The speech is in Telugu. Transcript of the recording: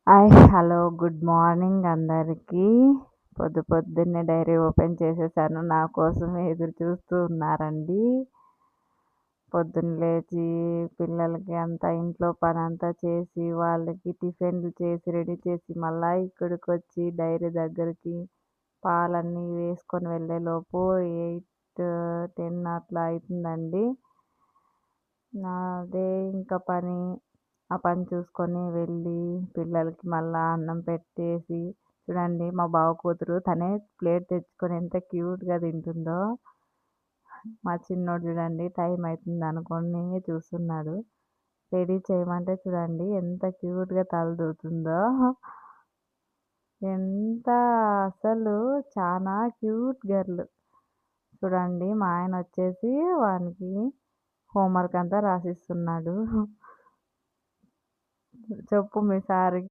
హాయ్! హలో! గుడ్ మార్నింగ్ అందరికీ. పొద్దున్నే డైరీ ఓపెన్ చేసేసాను. నా కోసమే ఎదురు చూస్తూ ఉన్నారండి. పొద్దున్న లేచి పిల్లలకి అంతా ఇంట్లో పనంతా చేసి, వాళ్ళకి టిఫిన్‌లు చేసి, రెడీ చేసి, మళ్ళా ఇక్కడికొచ్చి డైరీ దగ్గరికి పాలన్నీ వేసుకొని వెళ్ళేలోపు 8, 10 అట్లా అయితుందండి. నాదే ఇంకా పని. ఆ పని చూసుకొని వెళ్ళి పిల్లలకి మళ్ళా అన్నం పెట్టేసి చూడండి మా బావ కూతురు తనే ప్లేట్ తెచ్చుకొని ఎంత క్యూట్‌గా తింటుందో. మా చిన్నోడు చూడండి టైం అయితుందనుకోని చూస్తున్నాడు. రెడీ చేయమంటే చూడండి ఎంత క్యూట్‌గా తల దూవుతుందో. ఎంత అసలు చానా క్యూట్ గర్ల్. చూడండి మా ఆయనొచ్చేసి వానికి హోంవర్క్ అంతా రాసిస్తున్నాడు. చెప్పు మీ సార్‌కి